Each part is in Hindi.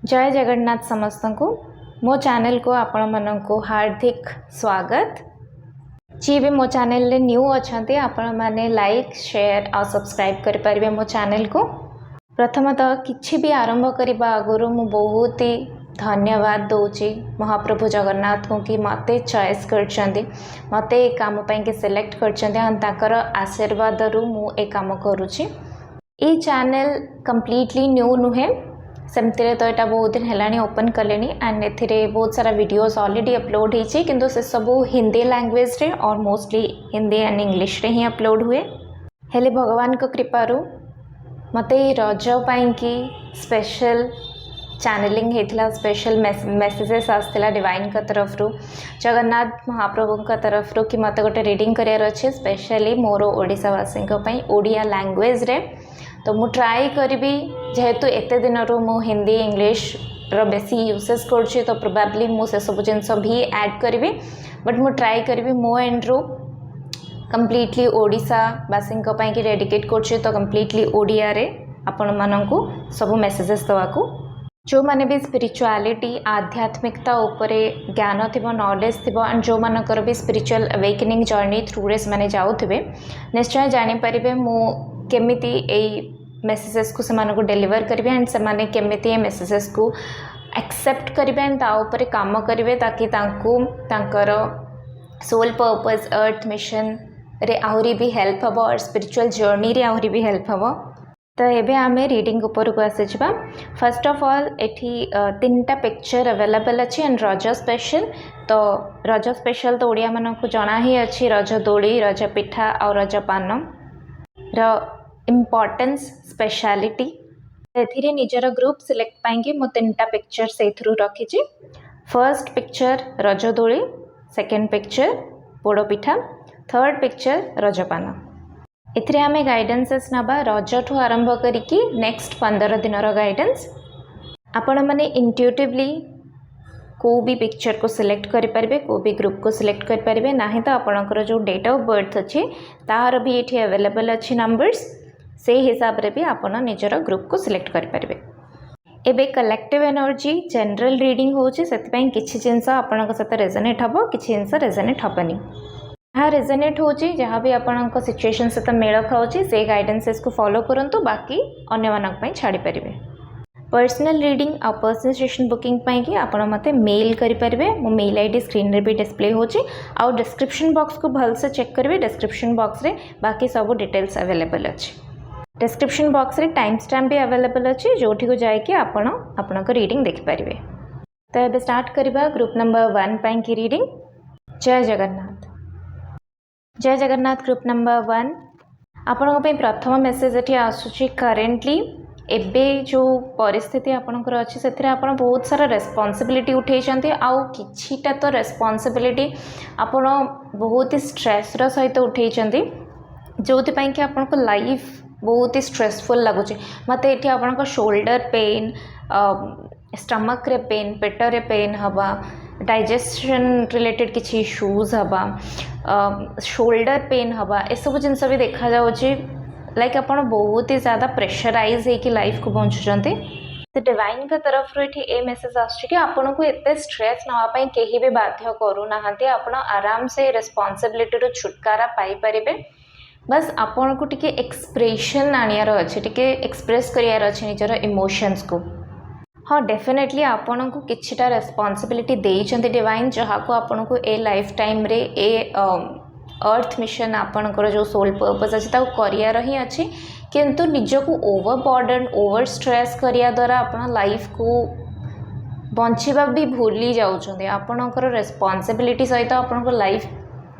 जय जगन्नाथ समस्त को मो चैनल को आपण मन को हार्दिक स्वागत। जी भी मो चैनल रे न्यू अच्छा आपण मैंने लाइक शेयर और सब्सक्राइब कर पारे मो चैनल को। प्रथमतः किछि भी आरंभ करने आगुरी मु बहुत ही धन्यवाद दूची महाप्रभु जगन्नाथ को कि मते चॉइस कर मते ए काम के सिलेक्ट कर आशीर्वाद रु मु ए काम करुची। ये चैनल कंप्लीटली न्यू नुहे सेमती तो यहाँ बहुत दिन है ओपन कले एंड ए बहुत सारा वीडियोस ऑलरेडी अपलोड होती किंतु से सब हिंदी लैंग्वेज रे और मोस्टली हिंदी एंड इंग्लिश रे ही अपलोड हुए। हेले भगवान को कृपारू मते रज की स्पेशल चैनलिंग होता स्पेशल मेसेजेस आसला डिवाइन का तरफ रू जगन्नाथ महाप्रभु का तरफ रू कि मत गोटे रीडिंग करार अच्छे स्पेशली मोर ओडिशावासी ओडिया लैंग्वेज रे। तो मु ट्राई करी जेहेतु एत दिन रू मु हिंदी इंग्लिश रो बेसी यूसेस कर तो प्रोबेबली मु से सब जिनस भी ऐड करी बट मु ट्राई करी मो एंड रू कंप्लीटली ओडिशावासी की डेडिकेट कर तो कंप्लीटली ओडिया रे आपण मानकु सब मेसेजेस देवाकू जो माने भी स्पिरिचुआलिटी आध्यात्मिकता उपरे ज्ञान थी नॉलेज थी एंड जो मानकर भी स्पिरिचुअल अवेकनिंग जर्नी थ्रू रे माने जाउथिबे निश्चय जानि परिबे मु केमिति ए मेसेजेस को से डेलीवर करेंगे एंड से माने केमिति ए मेसेजेस को एक्सेप्ट करेंगे एंड ता उपरे काम करेंगे ताकि तांकर सोल पर्पस अर्थ मिशन रे आहुरी भी हेल्प हम और स्पिरिचुअल जर्नी रे आहुरी भी हेल्प हम। तो ये आम रीडिंग उपर को आसी जा। फर्स्ट ऑफ ऑल एठी तीनटा पिक्चर अवेलेबल अच्छी एंड रज स्पेशल। तो रज स्पेशल तो ओडिया मन को जना ही अच्छी रज दोली रज पिठा और रज पान रो इम्पोर्टेंस स्पेशलिटी ए निजर ग्रुप सिलेक्ट पाएंगे मो तीनटा पिक्चर से रखी। फर्स्ट पिक्चर रज दोली, सेकेंड पिक्चर पोड़ पिठा, थर्ड पिक्चर रजपान। एथिरे आमे गाइडेंसेस नबा रज ठू आरंभ करिकी नेक्स्ट 15 दिन गाइडेंस। आपण माने इंट्यूटिवली को भी पिक्चर को सिलेक्ट करें को भी ग्रुप को सिलेक्ट करें ना तो आपणकर जो डेट ऑफ बर्थ अच्छे तार भी ये अवेलेबल अच्छी नंबर्स से हिसाब रे भी आपण निजर ग्रुप को सिलेक्ट करें। एबे कलेक्टिव एनर्जी जनरल रीडिंग होची सेतिपई किछि जिंस आपणक सहित रेजोनेट हबो किछि जिंस रेजोनेट हबनी। हाँ रेजोनेट होची जहाँ भी आपणक सिचुएशन सहित मेल खाऊची से गाइडेंसेस को फॉलो करंतु बाकी अन्य मानक पई छाड़ी परिबे। पर्सनल रीडिंग आ पर्सनल सेशन बुकिंग पाई कि आपण मते मेल करि परिबे। मो मेल आईडी स्क्रीन रे भी डिस्प्ले होची आ डिस्क्रिप्शन बॉक्स को भल से चेक करिवे। डिस्क्रिप्शन बॉक्स रे बाकी सब डिटेल्स अवेलेबल अछि। डिस्क्रिप्शन बॉक्स रे टाइम स्टैम्प भी अवेलेबल अछि जोठी को जाय कि आपण को रीडिंग देख परिबे। तो एबे स्टार्ट करबा ग्रुप नंबर 1 पाई की रीडिंग। जय जगन्नाथ। जय जगन्नाथ ग्रुप नंबर 1 आपण पे प्रथम मेसेज एठी आसुची करेंटली एबे जो परिस्थिति आपणकर अच्छी से बहुत सारा रेस्पॉन्सिबिलिटी उठे आउ किछिटा तो रेस्पॉन्सिबिलिटी आपण बहुत ही स्ट्रेस सहित उठे जो कि आपको लाइफ बहुत ही स्ट्रेसफुल लगुच। मत ये आपन शोल्डर पेन स्टमक रे पेन पेटर पेन हवा डाइजेशन रिलेटेड किसी इश्यूज हवा शोल्डर पेन हवा ए सब जिनस भी देखा जाउची लाइक आप बहुत ही ज़्यादा प्रेशराइज है कि लाइफ को बंचुंट। तो डिवाइन का तरफ ये मेसेज आपन को एत स्ट्रेस नापी कहीं भी बाध्य करूना आप आराम से रेस्पॉन्सिबिलिटी छुटकारा पाई परिबे। बस आपन को टिके एक्सप्रेशन आनियार अच्छे टिके एक्सप्रेस करियार अच्छे निजर इमोशंस को। हाँ डेफिनेटली आपन को किछिटा रेस्पॉन्सिबिलिटी देइचंती डिवाइन जहाँ को आपन को ए लाइफ टाइम रे ए अर्थ मिशन आपणकर जो सोल पर्पस अच्छे करार ही अच्छे किंतु निजक ओवर बर्डन ओवर स्ट्रेस करिया द्वारा आपण लाइफ को बंचिबा भी भूली जाउछंदे। आपणकर रेस्पॉन्सिबिलिटी सहित आपणकर लाइफ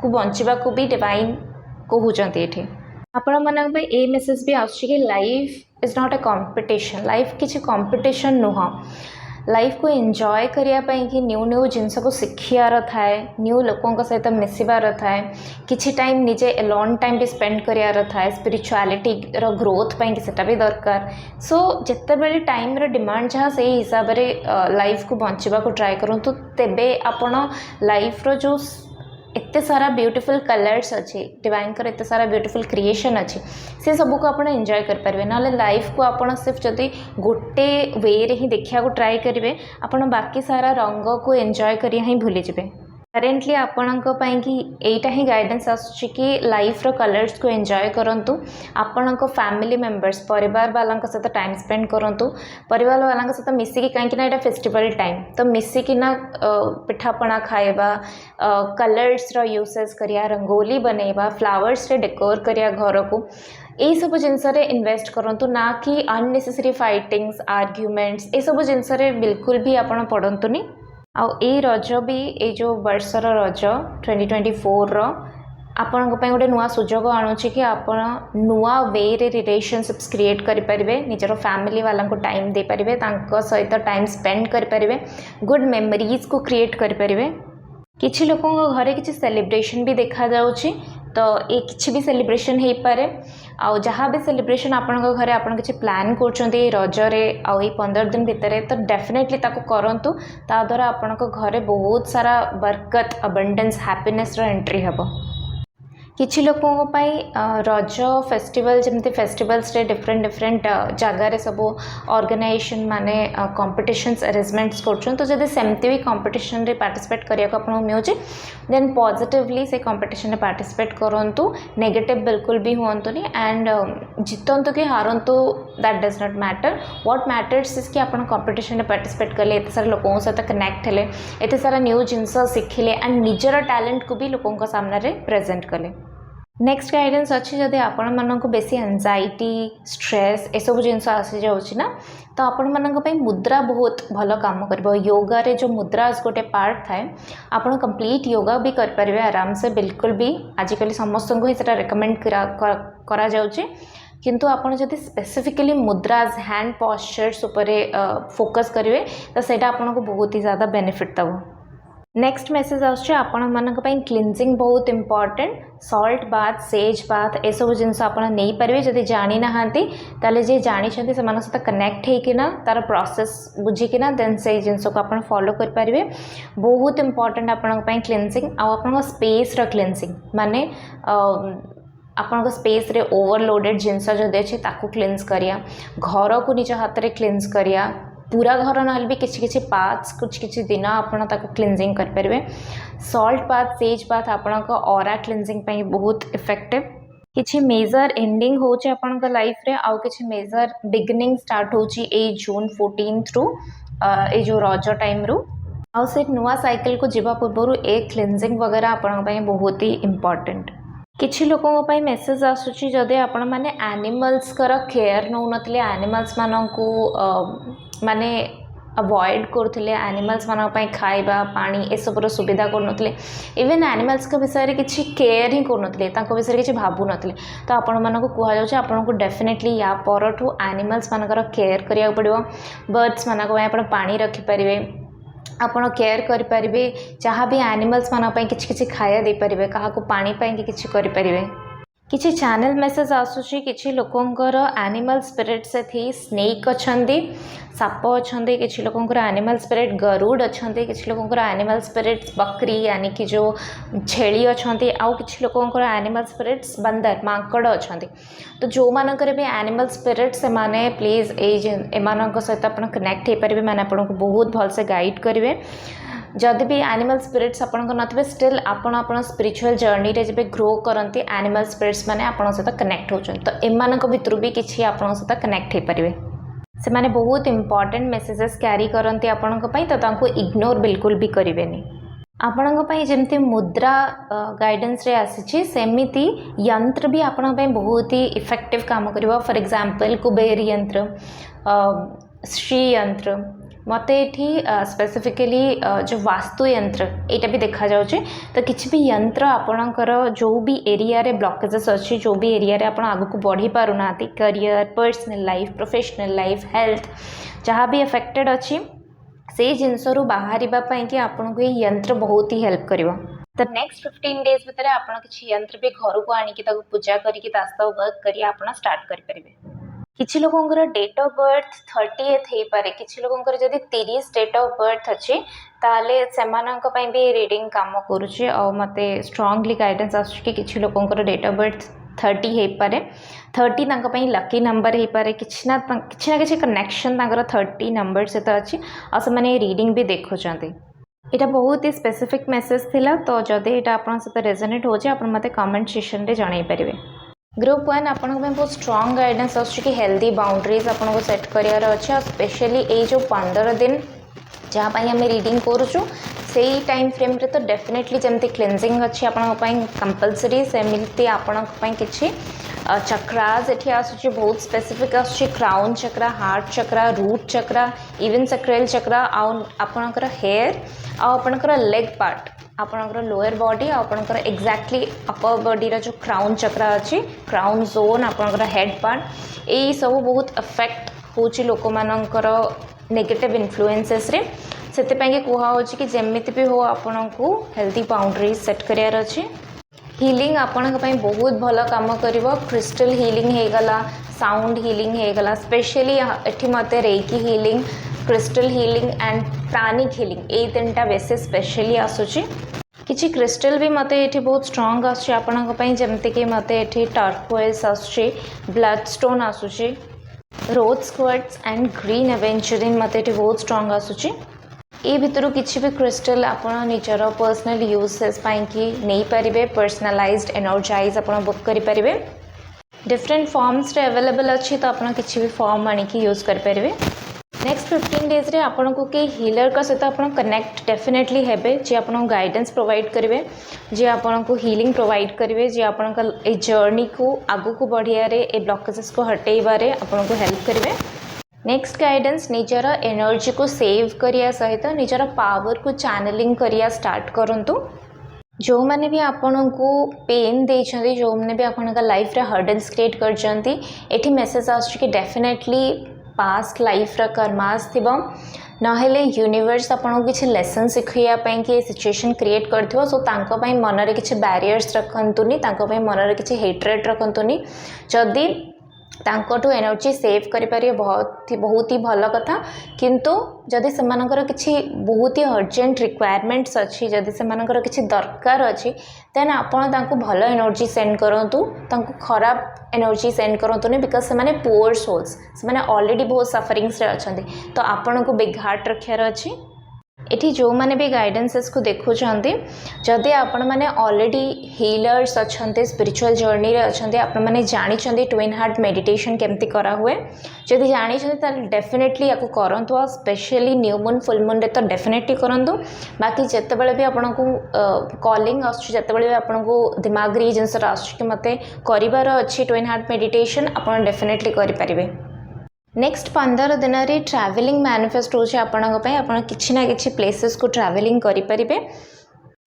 को बंचिबा को भी डिवाइन कहउछंती। एठी आपण मन पे ए मेसेज भी आछी कि life is not a competition. Life किसी कंपटीशन नुह। लाइफ को एंजॉय करने कि न्यू न्यू जिनस को शिखार थाए न्यू लोकों सहित मिसबार थाए किछि टाइम निजे एलोन टाइम भी स्पेंड करार थाए स्पिरिचुआलिटी रो ग्रोथ पाई सेटा भी दरकार। सो जिते बेले टाइम रो डिमांड जहाँ से हिसाब रे लाइफ को बंचिबा को ट्राई करंतु तेबे आपण लाइफ रो जो एते सारा ब्यूटीफुल कलर्स अच्छी डिवाइन कर एते सारा ब्यूटीफुल क्रिएशन अच्छी से सब को आप एंजॉय करेंगे ना लाइफ को आप सिर्फ जदि गोटे वे रे ही देखा ट्राए करेंगे आप बाकी सारा रंग को एंजॉय करिया ही भूली जाए करेन्टली आपण कि एटा ही गाइडेंस आसुची कि लाइफ रो कलर्स को एंजॉय करंतु आपण फैमिली मेंबर्स परिवार वाला सहित टाइम स्पेंड करंतु परिवार वाला सहित मिसिकी कहीं एटा फेस्टिवल टाइम तो मिसिकिना पिठापणा खाइबा कलर्स रो यूसेस करिया रंगोली बनैबा फ्लावर्स रे डेकोर करिया घर को यही सब जिनस इन्वेस्ट करंतु ना कि अननेसेसरी फाइटिंग्स आर्ग्यूमेंट्स ये सब जिनस बिल्कुल भी आपण पड़तुनी आउ ए रज भी ये जो वर्षर रज 2024 आपण गोटे नुआ सुजोग आणुची कि आपण नुआ वे रे रिलेशनशिप्स क्रिएट करें निजर फैमिली वाला को टाइम दे पारे सहित टाइम स्पेंड करें गुड मेमोरीज को क्रिएट करें किछि लोकों घरे किछि सेलिब्रेशन भी देखा जाउची तो ये किछि भी सेलिब्रेशन हो पारे आउ जहाँ भी सेलिब्रेशन आपण घरे आपण किछि प्लान करछन्ती रजरे आउ 15 दिन भितर तो डेफिनेटली ताको करंतु ता द्वारा आपण घरे बहुत सारा बरकत अबंडेंस हैप्पीनेस रो एंट्री हेबो किछि लोकों रज फेस्टिवल जमती फेस्टिवल्स रे डिफरेंट डिफरेंट जगार सब ऑर्गेनाइजेशन माने कॉम्पिटिशन्स अरेंजमेंट्स करछन तो जदि सेमती भी कॉम्पिटिशन रे पार्टिसिपेट करिया को आपन मिउची देन पॉजिटिवली से कॉम्पिटिशन रे पार्टिसिपेट करंतु नेगेटिव बिल्कुल भी होंतुनी एंड जितंतु कि हारंतु that does not matter what matters is कि आपन कॉम्पिटिशन रे पार्टिसिपेट करले एते सारा लोकों सहित कनेक्ट हेले एते सारा न्यू जिंस सिखिले एंड निजर टैलेंट को भी लोकों का सामने रे प्रेजेंट कले नेक्स्ट गाइडेंस अच्छी जदि आपण मानक बेसी एंजाइटी स्ट्रेस ए सब जिनस आसी जाउछि ना तो आपण मानक पई मुद्रा बहुत भलो काम करबो योगा रे जो मुद्रास गोटे पार्ट थाए आपण कंप्लीट योगा भी कर परिबे आराम से बिल्कुल भी आजिकल समस्त को ही सेटा रेकमेंड करा जाउछि किंतु आपण जदि स्पेसिफिकली मुद्रास हैंड पोस्चर्स उपरे फोकस करिवे तो सेटा आपण को बहुत ही ज्यादा बेनिफिट दबो नेक्स्ट मेसेज आछे आपण मानक पई क्लींजिंग बहुत important salt bath sage bath ए सब जिनस आपण नै परिबे जदि जानि नहांती ताले जे जानि छथि से मानक सहित कनेक्ट हे किना तार प्रोसेस बुझी किना देन से जिनस को आपण फॉलो कर परिबे बहुत इंपॉर्टेंट आपण पई क्लींजिंग आ आपण स्पेस रो क्लींजिंग माने आपण स्पेस रे ओवरलोडेड जिनस जदि अछि ताकू क्लींज करिया घर को निज हाथ रे क्लींज करिया पूरा घर ना भी किसी किसी पार्ट्स कुछ किसी दिन आपण ताको क्लींजिंग कर परिबे सॉल्ट बाथ सेज बाथ आपण को ऑरा क्लींजिंग पई बहुत इफेक्टिव किसी मेजर एंडिंग होचे आपण का लाइफ रे आउ किसी मेजर बिगिनिंग स्टार्ट होची ए जून 14 थ्रू ए जो रज टाइम रू आउ से नुआ साइकिल को जीवा पूर्व ए क्लींजिंग वगैरह आपण पई बहुत ही इंपॉर्टेंट किछि लोकों पई मेसेज आसुची जदि आपण माने एनिमल्स कर केयर नौ नतले एनिमल्स मानन को माने अवॉइड करथिले एनिमल्स मानन पई खाइबा पानी ए सब सुविधा करनथले इवन एनिमल्स के विषय रे किछि केयर ही करनथले ताको विषय रे किछि भाबु नथले तो आपण मानन को कुहा जाउछ आपण को डेफिनेटली या परठू एनिमल्स मानकर केयर करिया पड़िबो बर्ड्स मानक पई आपण पानी रखि परिबे आपण केयर करें जहाँ भी एनिमल्स मान किसी खाया दे पारे क्या पानी पाई किसी करें किसी चैनल मेसेज आसूची किसी लोकंकर एनिमल स्पिरिट्स थी स्नेक अच्छा साप अच्छा किसी लोकंकर एनिमल स्पिरिट गरुड़ अच्छा किसी लोकंकर एनिमल स्पिरिट्स बकरी यानी कि जो छेली अच्छा आउ किसी लोकंकर एनिमल स्पिरिट्स बंदर मांकड़ अच्छा तो जो मानकर भी एनिमल स्पिरिट्स से माने प्लीज एमान सहित आप कनेक्ट हो पारे मैंने आपको बहुत भलसे गाइड करेंगे जदि भी एनिमल स्पिरिट्स आपन नथिबे स्टिल आपण स्पिरिचुअल जर्नी रे जब ग्रो करती एनिमल स्पिरिट्स माने आपण सहित कनेक्ट होचन तो एमान भितर भी किसी आपण सहित कनेक्ट हो पारे से माने बहुत इंपॉर्टेंट मेसेजेस कैरी करती आपण तो तांको इग्नोर बिल्कुल भी करेंगे आपण जमती मुद्रा गाइडेंस रे आसी सेमिति यंत्र भी आपण बहुत ही इफेक्टिव काम करिवो फॉर एग्जांपल कुबेर यंत्र श्री यंत्र मत ये स्पेसिफिकली जो वास्तु यंत्र यहाँ भी देखा जाउचे तो किसी भी यंत्र आपणकर जो भी एरिया रे ब्लॉकेजेस अच्छी जो भी एरिया रे आपण आगु को बढ़ी पारुना career personal life professional life health जहाँ भी अफेक्टेड अच्छी से जिनस बाहर कि आपन को ये यंत्र बहुत ही हेल्प करिवो तो नेक्स्ट 15 डेज भितर आपण किसी यंत्र भी घर को आनिकी पूजा करके वर्क करी आपण स्टार्ट करि परिबे। किछि लोकंकर डेट ऑफ बर्थ 30th हो पारे किछि लोकंकर जदि 30 डेट ऑफ बर्थ अच्छी ताले सेमानक पई भी रीडिंग काम करूची और मते स्ट्रांगली गाइडेंस आसु कि किछि लोकंकर डेट ऑफ बर्थ 30 हो पारे 30 तांका पई लकी नंबर हो पारे किछि ना किछि कनेक्शन तांकर 30 नंबर सहित अच्छी आ से माने रीडिंग भी देखुचंती। एटा बहुत ही स्पेसिफिक मेसेज थिला तो जदि एटा आपन सहित रेजोनेट हो जे आपन मते कमेंट सेक्शन रे जणाई परिबे। ग्रुप 1 आपन बहुत स्ट्रांग गाइडेंस आसु कि हेल्दी बाउंड्रीज आपन को सेट करियार अछि और स्पेशली ए जो 15 दिन जहाँ पाई हमें रीडिंग करूँ से टाइम फ्रेम रे तो डेफिनेटली जमती क्लींजिंग अच्छी आपण कंपलसरी सेमती आपण किसी चक्राज एठी आसुची बहुत स्पेसिफिक आसुची क्राउन चक्रा हार्ट चक्रा रूट चक्रा इवन सैक्रल चक्रा आपणकर हेयर आपणकर लेग पार्ट आपणकर लोअर बॉडी आपणकर एक्जाक्टली अपर बॉडी रा जो क्राउन चक्रा अच्छी क्राउन जोन आपणकर हेड पार्ट यही सब बहुत अफेक्ट होची लोक मानकर नेगेटिव इन्फ्लुएंसेस रे सेते कुहा होची कि जेमिति भी हो आपन को हेल्दी बाउंड्रीज सेट करियार अछि। हीलिंग आपन पई बहुत भल काम करिवो क्रिस्टल हीलिंग हे गला साउंड हीलिंग हे गला स्पेशली एठी मते reiki healing crystal healing and pranic healing ए तीनटा बेसे स्पेशली आसुची किछि क्रिस्टल भी मते एठी बहुत स्ट्रांग आसुची आपन पई जेमते कि मते एठी टर्कोइज आसुची ब्लड स्टोन आसुची रोज क्वार्ट्ज एंड ग्रीन एवेंचुरिन मते एठी बहुत स्ट्रांग आसुची ए भितरु किछि भी क्रिस्टल आपण निजर पर्सनल यूजेस पाई कि नहीं पारिबे पर्सनलाइज्ड एनर्जाइज आपण बुक करि पारिबे डिफरेंट फॉर्म्स रे अवेलेबल अछि तो आपण किछि भी फॉर्म आनी कि यूज कर पारिबे। नेक्स्ट 15 डेज रे आपण को के हीलर का सहित आपण कनेक्ट डेफिनेटली हेबे जे आपण गाइडेंस प्रोवाइड करिवे जे आपण को हीलिंग प्रोवाइड करिवे जे आपण का ए जर्नी को आगु को बढ़िया रे ए ब्लॉकेजेस को हटेइबारे आपण को हेल्प करिवे। नेक्स्ट गाइडेंस निजर एनर्जी को सेव करिया सहित निजर पावर को चैनलिंग करिया स्टार्ट करंतु जो माने भी आपन को पेन देछंती जो माने भी आपन का लाइफ रे हर्डल्स क्रिएट करचंती एठी मैसेज आछ कि डेफिनेटली पास्ट लाइफ रा कर्मास थिबो नहेले यूनिवर्स आपन को किछि लेसन सिखिया पई कि सिचुएशन क्रिएट करथिबो सो तांको पई मन रे किछि बैरियर्स रखंतुनी तांको पई मन रे किछि हेट्रेड रखंतुनी जदी तांकोटू एनर्जी सेव करि पारे बहुत ही भल कथा किंतु जदि सेमानकर किछि बहुत ही अर्जेंट रिक्वायरमेंट्स अछि जदि सेमानकर किछि दरकार अछि देन आपण तांको भल एनर्जी सेंड करंतु तांको खराब एनर्जी सेंड करंतु ने बिकॉज से माने पुअर सोल्स से माने ऑलरेडी बहुत सफरिंग्स रे अछंती तो आपण को बिग हार्ट रखियार अछि। एठी जो माने भी गाइडेंसेस को देखुछंती जदि आपण माने ऑलरेडी हीलर्स अछंते स्पिरिचुअल जर्नी रे अछंते आपण माने जानि छंती ट्विन हार्ट मेडिटेशन केमती करा हुए जदि जानि छंती त डेफिनेटली याको करंतु specially new moon full moon रे तो डेफिनेटली करंतु बाकी जत्ते बेले भी आपण को कॉलिंग आछ जत्ते बेले भी आपण को दिमाग रे जिंस आछ कि मते करिवार अछि ट्विन हार्ट मेडिटेशन आपण डेफिनेटली करि परिबे। नेक्स्ट 15 दिन रे ट्रैवलिंग मैनिफेस्ट होचे आपणक पय आपण किछि ना किछि प्लेसेस को ट्रैवलिंग करि परिबे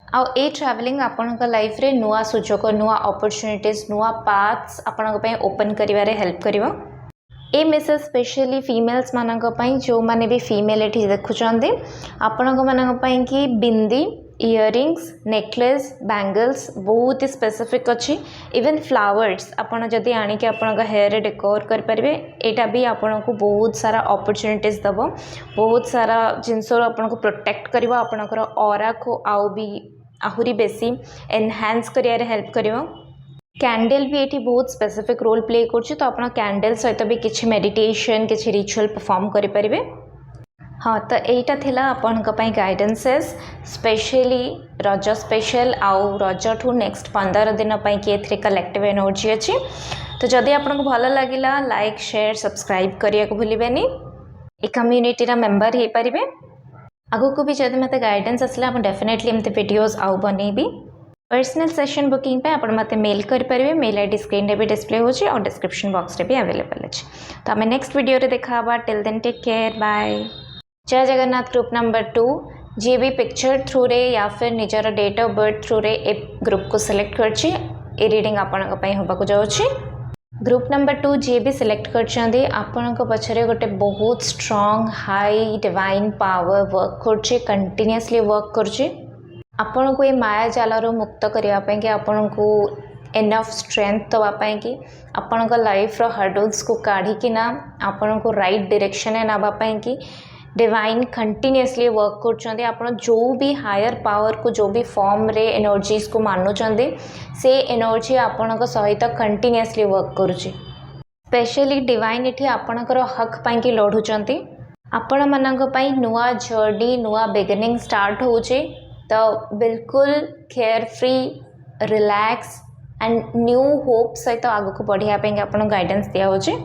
आ ए ट्रैवलिंग आपणक लाइफ रे नुआ सुजोग नुआ अपॉर्चुनिटीज नुआ पाथ्स आपणक पय ओपन करिवारे हेल्प करिवो। ए मेसेज स्पेशली फीमेल्स मानक पय जो माने भी फीमेल एठी देखुचंदी आपणक मानक पय कि बिंदी इयरिंग्स नेकलेस बैंगल्स बहुत ही स्पेसिफिक अच्छी इवन फ्लावर्स आपड़ जदि आणिक आपण हेयर डेकोर करेंगे यहाँ भी आपन को बहुत सारा अपॉर्चुनिटीज दब बहुत सारा जिनस आपन को प्रोटेक्ट कर आपणकर ऑरा को आउ भी आहुरी बेसी एनहांस करियारे हेल्प करिवो। कैंडल भी ये बहुत स्पेसिफिक रोल प्ले कर तो आप कैंडल सहित भी किसी मेडिटेशन किसी रिचुअल परफॉर्म करें। हाँ तो यहीटा थिला आपनका पई गाइडेंसेस स्पेशली रज स्पेशल आउ रज ठू नेक्स्ट 15 दिन पई कि एथरे कलेक्टिव एनर्जी अच्छी तो जदि आपको भल लगिला लाइक शेयर सब्सक्राइब करिया को भूलिबेनी ए कम्युनिटी रा मेंबर हे परिबे आगु को भी जदि मते गाइडेंस असला आप डेफिनेटली एमते वीडियोस आउ बनेबी। पर्सनल सेशन बुकिंग पे आपण मते मेल कर परिबे मेल आईडी स्क्रीन रे भी डिस्प्ले होची और डिस्क्रिप्शन बॉक्स रे भी अवेलेबल अछि। तो हमें नेक्स्ट वीडियो रे देखाबा till then take care bye. Jai Jagannath. Group number 2 जी भी पिक्चर थ्रू रे या फिर निजर डेट ऑफ बर्थ थ्रू रे ए ग्रुप को सिलेक्ट करछि ए रीडिंग आपन पई होबा को जाउछि। ग्रुप नंबर 2 जी भी सिलेक्ट करछंदी आपन को पछरे गोटे बहुत strong high divine power work करछि कंटिन्यूअसली वर्क करछि आपन को ए माया जाल रो मुक्त करिया पई कि आपन को एनफ स्ट्रेंथ दवापाई कि आपण लाइफ हर्डल्स को काढ़िकिना आपण को राइट डायरेक्शन नापाई कि डिवाइन कंटिन्यूअसली वर्क कर आपण जो भी हायर पावर को जो भी फॉर्म रे एनर्जीज को मानुचंदी से एनर्जी आपण सहित कंटिन्यूअसली वर्क करुची स्पेशली डिवाइन इठी आपणकर हक पाई कि लढुचंती आपण मानक पई नुआ जर्नी नुआ बिगिनिंग स्टार्ट होचे तो बिल्कुल care free relax and new hope सहित आग को बढ़िया आपन गाइडेंस दिया होचे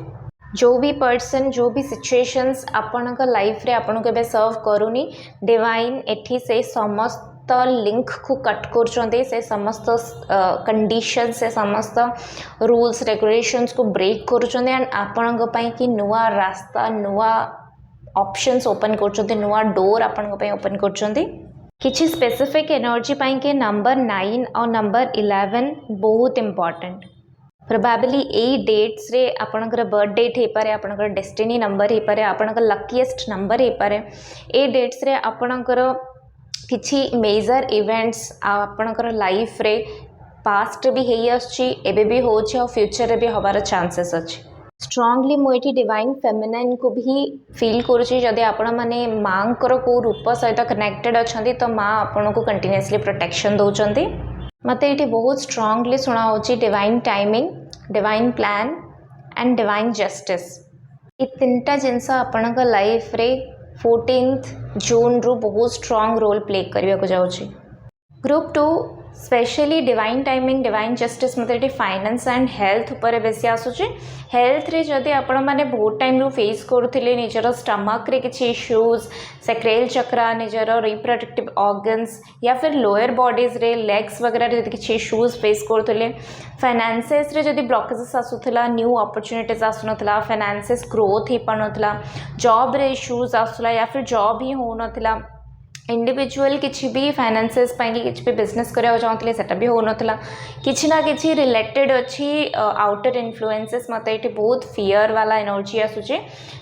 जो भी पर्सन जो भी सिचुएशंस आपण लाइफ रे आपण के सर्व करूनी डिवाइन एठी से समस्त लिंक को कट कर से समस्त कंडीशन से समस्त रूल्स रेगुलेशंस को ब्रेक करुचंदे एंड आपण कि नुआ रास्ता नुआ ऑप्शंस ओपन कर नुआ डोर आपण ओपन कर किसी स्पेसिफिक एनर्जी पाई के नंबर 9 और नंबर 11 बहुत इम्पोर्टेंट प्रोबेबली यही डेट्स रे आपणकर बर्थ डेट हो पारे आपणकर डेस्टिनी नंबर हो पारे आपणकर लकीएस्ट नंबर हो पारे ए डेट्स रे आपणकर किछि मेजर इवेंट्स आपणकर लाइफ रे पास्ट भी हेई आछि एबे भी होछि और फ्यूचर रे भी हबार चांसेस अछि स्ट्रांगली मुझे डिवाइन फेमिनाइन को भी फील करुँची जदि आपण माने माँकर को रूप सहित कनेक्टेड अच्छा तो माँ आपन को कंटिन्यूअसली प्रोटेक्शन दौरान मत ये बहुत स्ट्रांगली शुणा होची divine timing divine plan and divine justice ये तीनटा जिनस आपण लाइफ रे 14 जून रु बहुत स्ट्रांग रोल प्ले करने को जाऊँगी group 2 specially divine timing divine justice मतलब ये फाइनेंस एंड हेल्थ उपर बेसी आसूचे हेल्थ रे जदि आपण माने बहुत टाइम रु फेस करुथिले निजर स्टमक रे किछि इश्यूज सैक्रल चक्र निजर रिप्रोडक्टिव ऑर्गन्स या फिर लोअर बॉडीज रे लेग्स वगैरह रे किछि इश्यूज फेस करुथिले फाइनेंसेस रे जदि ब्लॉकेजेस आसुथला न्यू अपॉर्चुनिटीज आसुनथला फाइनेंसेस ग्रोथ ही पानुथला जॉब रे इश्यूज आसुला या फिर जॉब ही होनथला इंडिविजुअल किसी भी फाइनेंसेस पाई किसी भी बिजनेस कराया चाहते सेटा भी होनथला किछि ना किछि रिलेटेड अच्छी आउटर इन्फ्लुएंसेस मत ये बहुत फियर वाला एनर्जी आसूचे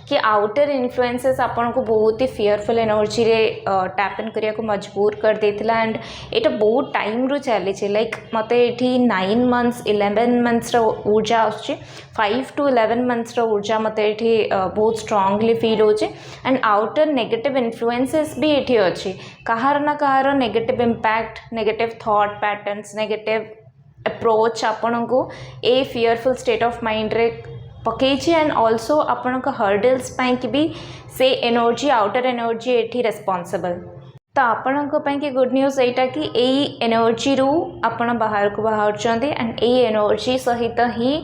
कि आउटर इन्फ्लुएंसेस आपन को बहुत ही फियरफुल एनर्जी रे टैप इन करिया को मजबूर कर देथिला एंड एटा बहुत टाइम रु चली लाइक मत ये 9 मंथ्स 11 मंथ्स ऊर्जा आसूचे 5 to 11 मंथ्स ऊर्जा मत ये बहुत स्ट्रांगली फील होचे एंड आउटर नेगेटिव इन्फ्लुएंसेस भी ये अच्छी कहार ना कहार negative impact negative thought patterns negative approach आपण को ए फियरफुल स्टेट ऑफ माइंड रे पकईची एंड ऑल्सो आपण हर्डल्स पाई कि भी से एनर्जी आउटर एनर्जी एठी रेस्पॉन्सिबल तो आपण कि गुड न्यूज एटा कि यही एनर्जी रु आपण बाहर को बाहर एंड यही एनर्जी सहित ही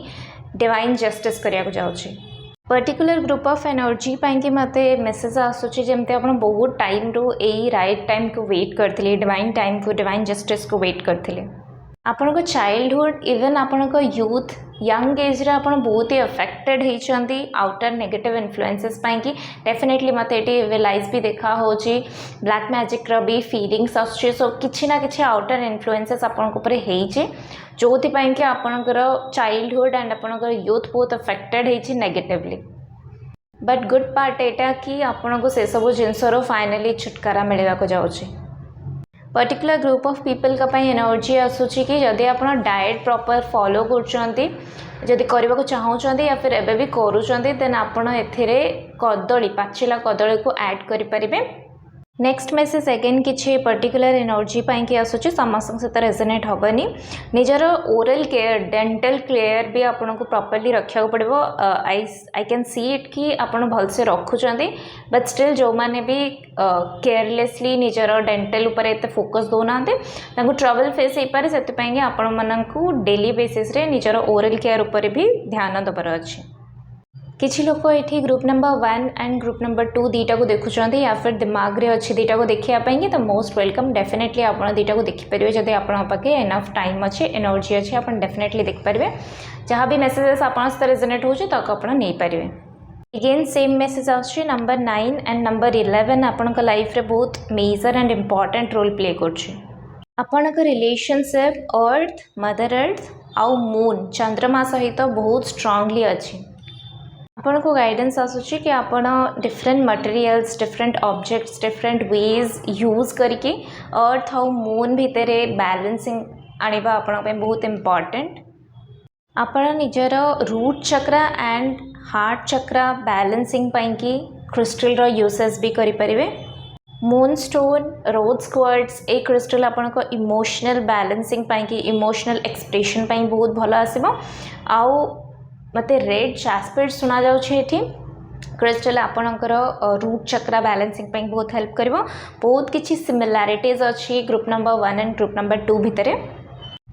डिवाइन जस्टिस करिया को जाउची पर्टिकुलर ग्रुप ऑफ एनर्जी पाई कि मते मेसेज आसूची जेमते आपण बहुत टाइम रु यही राइट टाइम को वेट करथिले डिवाइन टाइम को डिवाइन जस्टिस को वेट करथिले आपण को चाइल्डहुड इवन आपण को यूथ यंग एज रे आपण बहुत ही अफेक्टेड होती आउटर नेगेटिव इन्फ्लुएंसेस पाई कि डेफिनेटली मत ये रियलाइज भी देखा होची ब्लैक मैजिक रो भी फीलिंग्स आछे सो किछि ना किछि आउटर इन्फ्लुएंसेस आपण को ऊपर हेइचे जोथि पाई कि आपणकर चाइल्डहुड एंड आपणकर यूथ बहुत अफेक्टेड होची नेगेटिवली बट गुड पार्ट एटा कि आपण को से सब जिनसर फाइनली छुटकारा मिलवा को जाउची पर्टिकुलर ग्रुप ऑफ पीपल का पाई एनर्जी आसूची कि जदि आप डाएट प्रॉपर फॉलो करछंती जदि करबा को चाहउछंती या फिर एबे भी करूछंती देन आपण एथिरे कदली पाचिला कदली को ऐड करि परिबे नेक्स्ट मेसेज अगेन किसी पर्टिकुलर एनर्जी पाई कि आसूची समस्त सहित रेजोनेट हेनी निजर ओरल केयर डेंटल केयर भी आपन को प्रॉपर्ली रखा पड़ो आई कैन सी इट कि आपन भलसे रखुचंती बट स्टिल जो माने भी केयरलेसली निजर डेंटल उपर एते फोकस दौना ट्रबल फेस हो पारे से आपण मानू डेली बेसिस रे निजर ओरल केयर उपर भी ध्यान देवार अच्छी किसी लोग ये group number 1 and group number 2 दीटा को देखुं या फिर दिमाग रे अच्छी दीटा को देखापी तो मोस्ट वेलकम डेफिनेटली आप दीटा को देखिपारे जब आपके एनफ टाइम अच्छे एनर्जी अच्छे आप डेफिनेटली देखिपारे जहाँ भी मेसेजेस आप रेजोनेट हो नहीं पारे अगेन सेम मेसेज आछे नंबर 9 एंड नंबर 11 आपण लाइफ रे बहुत major and important role play करछे आपण रिलेशनशिप अर्थ मदर अर्थ आउ मून चंद्रमा सहित बहुत स्ट्रांगली अच्छी आपन को गाइडेंस आसूची कि आपण different materials different objects different ways use करके अर्थ आउ मून भितर बैलेंसिंग आनिबा आपण पे बहुत इम्पोर्टेंट आपण निजर root chakra and heart chakra balancing पाइंकी क्रिस्टल रो यूसेस भी करि परिवे। मून स्टोन रोज क्वार्ट्ज ए क्रिस्टल आपण को इमोशनल बैलेंसिंग पाइंकी इमोशनल एक्सप्रेशन पाई बहुत भल आसीबो। आउ मते रेड जास्पेर सुना जाउछि एठी क्रिस्टल आपणकर रूट चक्रा बैलेंसिंग पाई बहुत हेल्प करिवो। बहुत किछि सिमिलैरिटीज अछि group number 1 and group number 2 भितरे।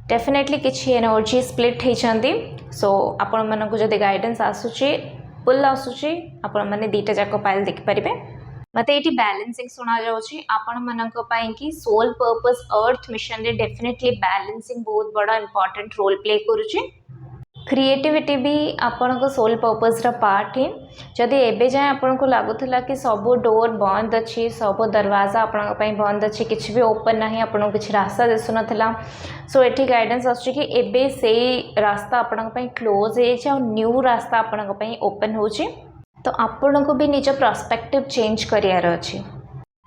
डेफिनेटली किछि एनर्जी स्प्लिट हेचंदी। सो आपण मानकु जदि गाइडेंस आसुछि पुल आसुछि आपण माने दीटा जाक पाइल देख परिबे। मते एटी बैलेंसिंग सुना जाउछि आपण मानक पई कि सोल पर्पस अर्थ मिशन रे डेफिनेटली बैलेंसिंग बहुत बड़ा इंपोर्टेंट रोल प्ले करूछि। क्रिएटिविटी भी आपण को सोल पर्पस रा पार्ट है। जदि एबे जाय आपण को लागुथला कि सब डोर बंद अछि सब दरवाजा आपण पई बंद अछि किछि भी ओपन नाही आपण किछि रास्ता दिसु नथला। सो एठी गाइडेंस आछि कि एबे से रास्ता आपण पई क्लोज हे छै और न्यू रास्ता आपण पई ओपन होछि। तो आपण को भी निज पर्सपेक्टिव चेंज करियार अछि।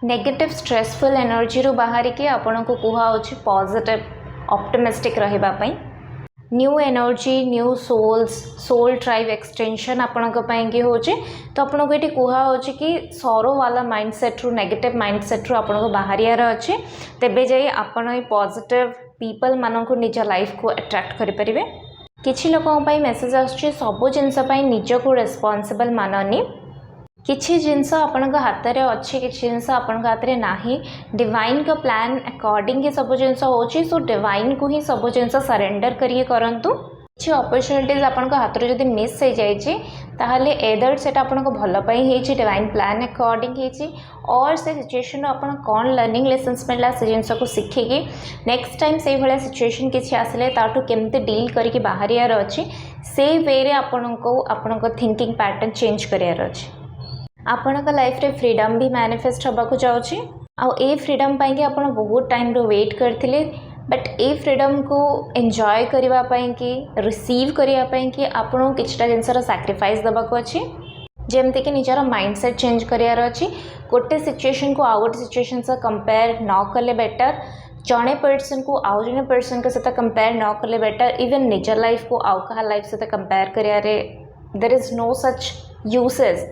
नेगेटिव स्ट्रेसफुल एनर्जी रो बाहर के आपण को कुहा होछि पॉजिटिव ऑप्टिमिस्टिक रहबा पई। New energy new souls soul tribe extension आपण के होचे। तो आपण को ये कुहा होचे कि सरो वाला माइंडसेट रु नेगेटिव माइंडसेट रु आपण को बाहरियार अच्छे तेबे जाई आपण ये पॉजिटिव पीपल मान को निज लाइफ को अट्रैक्ट करि परिबे। किछि लोकन पई मेसेज आछे सब जिनस पई निज को रिस्पांसिबल माननी। किछि जिनस आपण हाथ में अच्छे किछि जिनस आपण हाथ में नाही। डिवाइन का प्लान अकॉर्डिंग ही सब जिनस होची। सो डिवाइन को ही सब जिनस सरेंडर करिए करंतु। किछि अपॉर्चुनिटीज आपण हाथ में जदि मिस हो जाइए ताहले एदर सेटा आपण को भल पई हेची डिवाइन प्लान अकॉर्डिंग हेची और से सिचुएशन आपण कौन लर्निंग लेसन्स मिलला से जिनस को शिखिकी नेक्स्ट टाइम से भले सिचुएशन किछि आसले ताटू केमते डील करके बाहर यार अछि से वे रे आपण को थिंकिंग पैटर्न चेंज करियार अछि। आपण का लाइफ रे फ्रीडम भी मैनिफेस्ट होबा को जाउछि। आ ए फ्रीडम पाई कि आपण बहुत टाइम रो वेट करथिले बट ए फ्रीडम को एंजॉय करिवा पाई कि रिसीव करिवा पाई कि आपण किछटा जिनसर सैक्रिफाइस दबा को अछि। जेमते कि निजर माइंडसेट चेंज करियार अछि। गोटे सिचुएशन को आउट सिचुएशन से कंपेयर न कले बेटर। जड़े पर्सन को आउ जड़े पर्सन के साथ कंपेयर न कले बेटर। इवन निजर लाइफ को आउ कहा लाइफ से कंपेयर करियारे there is no such uses.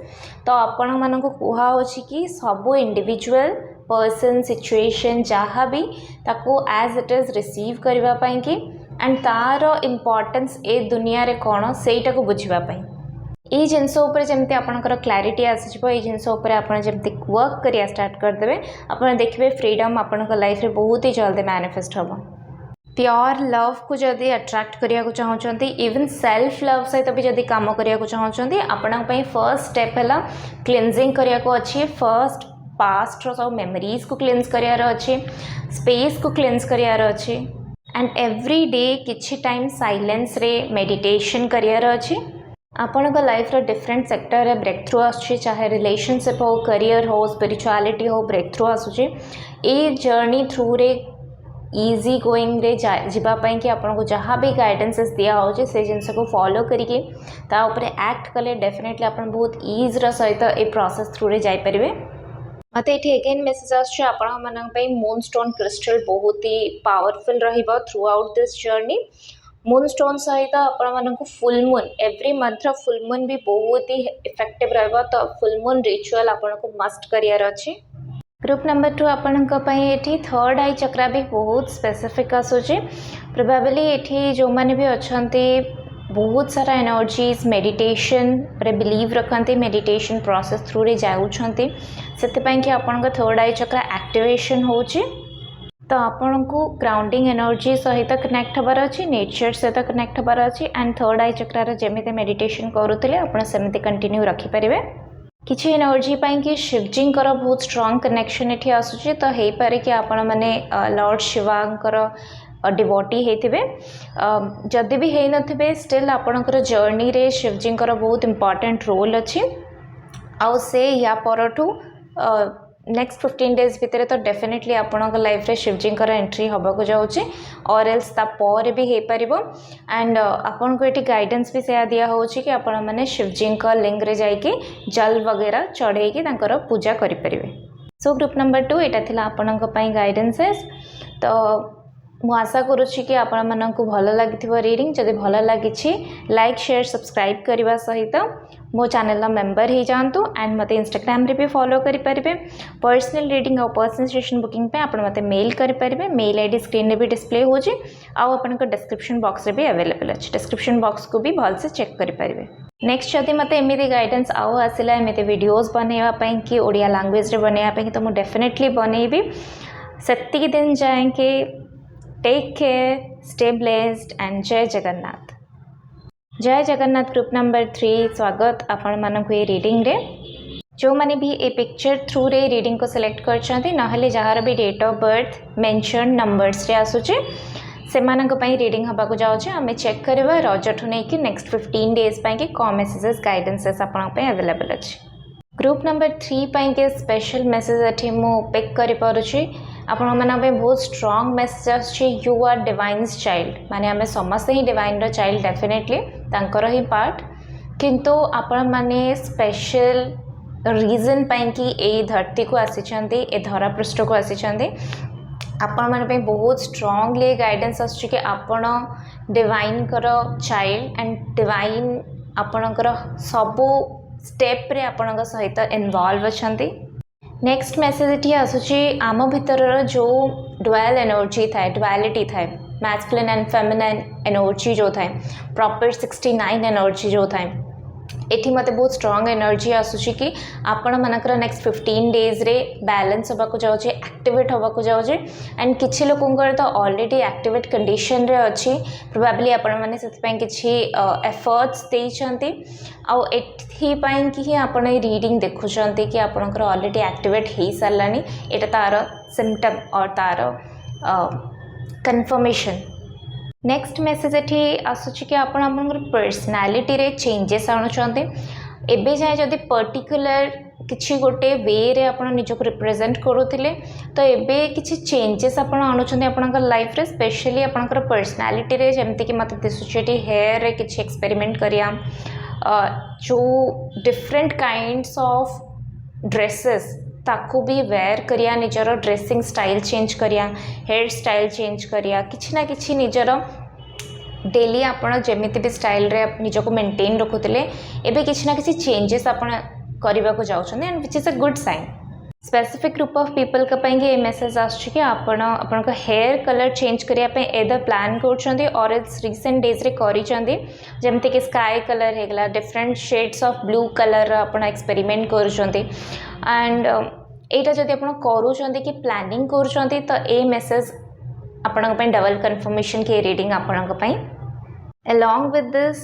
तो आपण मानक कुहा होछि कि सब इंडिविजुअल पर्सन सिचुएशन जहाँ भी ताको एज इट इज रिसीव करबा पई कि एंड तार इम्पोर्टेंस ए दुनिया रे कोन सेटा को बुझिबा पई। ए जिनस ऊपर जमते आपनकर क्लैरिटी आसीजबो ए जिनस ऊपर आपण जमते वर्क करिया स्टार्ट कर देबे आपण देखबे फ्रीडम आपनकर लाइफ रे बहुत ही जल्दी मैनिफेस्ट होबो। प्योर लव को जदि अट्रैक्ट करिया को चाहते इवन सेल्फ लव सहित भी जदि काम करिया को चाहते आपण फर्स्ट स्टेप है क्लींजिंग करिया को अच्छी। फर्स्ट पास्ट रो सब मेमोरीज को क्लींज करियार अच्छे स्पेस को क्लींज करियार अच्छे एंड एवरी डे किछि टाइम साइलेंस रे मेडिटेशन करियार अच्छे। आपण लाइफ रो डिफरेंट सेक्टर रे ब्रेक थ्रू आछे चाहे रिलेशनशिप हो करियर हो स्पिरिचुअलिटी हो break through आसुचे। A journey through रे इजी गोइंग रे जावाई कि आपको जहाँ भी गाइडेंसेस दिया हो से जिनस को फॉलो करके एक्ट कले डेफिनेटली आप बहुत इज सहित ए प्रोसेस थ्रू रे जाई परिबे। मत ये अगेन मेसेज आछे आपण मानक मून स्टोन क्रिस्टल बहुत ही पावरफुल रहिबो through out this journey. Moon stone सहित आपण मानक full moon every month full moon भी बहुत ही इफेक्टिव रहिबो। तो फुल मून रिचुअल आपण को मस्ट करियर अछि। ग्रुप नंबर 2 आपण ये थर्ड आई चक्रा भी बहुत स्पेसिफिक आसूचे। प्रोबेबली ये जो मैंने भी अच्छा बहुत सारा एनर्जीज मेडिटेशन रे बिलीव रखते मेडिटेशन प्रोसेस थ्रू रे जाउछंती से कि आपण थर्ड आई चक्रा एक्टिवेशन होची। तो आपण को ग्राउंडिंग एनर्जी सहित कनेक्ट हबार अच्छी नेचर सहित कनेक्ट हबार अच्छी एंड थर्ड आई चक्रार जमी मेडिटेशन करुले आप सेमती कंटिन्यू रखिपारे। किसी एनर्जी पाई कि शिवजी बहुत स्ट्रॉन्ग कनेक्शन ये आसूची। तो हो पारे कि आपण मैंने लॉर्ड शिवांकर डिवोटी होते जदि भी है नथिबे स्टिल आपणकर जर्नी रे शिवजी बहुत इंपोर्टेंट रोल अच्छी। आउ से या परठू नेक्स्ट 15 डेज भितर तो डेफिनेटली आपण लाइफ रे शिवजी एंट्री होबाक जाऊँचे और एल्स तापर भी हो पार। एंड आपन को ये गाइडेंस भी से दिया हो कि आपण मैंने शिवजी लिंग रे जाइए जल वगैरह चढ़े पूजा करें। सो ग्रुप नंबर 2 यहाँ थी आपण गाइडेंसेस। तो मु आशा करुच्ची कि आपण मानक भल लगी रीडिंग जदि भल लगी लाइक शेयर सब्सक्राइब करने सहित मो चैनल मेंबर हो जातु एंड मत इंस्टाग्राम रे भी फॉलो करेंगे। पर्सनल रीडिंग और पर्सनल सेशन बुकिंग पे आपण मत मेल करेंगे। मेल आईडी स्क्रीन में भी डिस्प्ले हो डिस्क्रिप्शन बॉक्स रे भी अवेलेबल अच्छे। डिस्क्रिप्शन बॉक्स को भी भलसे चेक करेंगे। नेक्स्ट जदि मत एमती गाइडेंस आउ आसला एमती वीडियोस बनवाई कि ओडिया लैंग्वेज रे बनवाई तो मुझे डेफिनेटली बनईबी। सेतिकी दिन जाएंगे। Take care, stay blessed and जय जगन्नाथ। जय जगन्नाथ ग्रुप नंबर 3 स्वागत आपण मानक ये रीडिंग रे। जो माने भी ए पिक्चर थ्रू रे रीडिंग को सिलेक्ट करछंती नहले जहार भी date of birth mention numbers रे आसुचे से मानक पई रीडिंग हबा को जाउचे। हमें चेक करबा रजठु नै कि नेक्स्ट 15 डेज पई कि कम मेसेजेस गाइडेंसेस आपण पई अवेलेबल अछि। ग्रुप नंबर 3 पई के स्पेशल मैसेज एठी मु पिक करि पारुछि। आपण मानक पे बहुत स्ट्रांग मैसेज आछि। यू आर डिवाइन्स चाइल्ड माने हमें समस्त ही डिवाइन रो चाइल्ड डेफिनेटली तांकर ही पार्ट किंतु आपण माने स्पेशल रीजन पई कि ए धरती को आसीचंती ए धरा पृष्ठ को आसीचंती। आपण माने पे बहुत स्ट्रांगली गाइडेंस आछि कि आपण डिवाइन करो चाइल्ड एंड डिवाइन आपणकर सबो स्टेप रे आपणक सहित इन्वॉल्व अछंती। नेक्स्ट मैसेज ये आसुची आम भीतर जो ड्वेल एनर्जी थाए ड्वेलिटी थाए मैस्कुलिन एंड फेमिनाइन एनर्जी जो थाए प्रॉपर 69 एनर्जी जो थाए एठी मते बहुत स्ट्रांग एनर्जी आसुची कि आपण मानकर नेक्स्ट 15 डेज रे बैलेंस होबा को जाउचे एक्टिवेट होबा को जाउचे एंड किछि लोकंकर तो ऑलरेडी एक्टिवेट कंडीशन रे अछि। प्रोबेबली आपण माने सेति पय किछि एफर्ट्स देइछंती आ एथि पय कि आपण ए रीडिंग देखुछंती कि आपणकर ऑलरेडी एक्टिवेट हेई सारलानी एटा तार सिम्पटम और तार कंफर्मेशन। नेक्स्ट मैसेज एठी आसुची कि आपण आपनकर पर्सनालिटी रे चेंजेस आणुचंती। एबे जाय जदि पर्टिकुलर किछि गोटे वे रे आपण निजको रिप्रेजेंट करूथिले तो एबे किछि चेंजेस आपण आणुचंती आपनकर लाइफ रे स्पेशली आपनकर पर्सनालिटी रे जेमति कि मते दिसुचेटी हेयर रे किछि एक्सपेरिमेंट करिया जो डिफरेंट काइंड्स ऑफ ड्रेसेस ताकू भी वेयर करिया निजर ड्रेसिंग स्टाइल चेंज करिया हेयर स्टाइल चेंज करिया किछि ना किछि निजर डेली आपण जेमिति भी स्टाइल रे निजको मेंटेन रखुतले एबे किछि ना किछि चेंजेस आपण करबा को जाउछन and which is a good sign. Specific group of people का पई ये मैसेज आछी कि आपण आपण का हेयर कलर चेंज करिया पे एदर प्लान करछंदी और इट्स रिसेंट डेज रे करिसंदी जेमते कि स्काई कलर हेगला different shades of blue colour आपण एक्सपेरिमेंट करछंदी एंड एटा जदि आपण करूछंदी कि प्लानिंग करछंदी तो ए मैसेज आपण पे डबल कंफर्मेशन के रीडिंग आपण पे along with this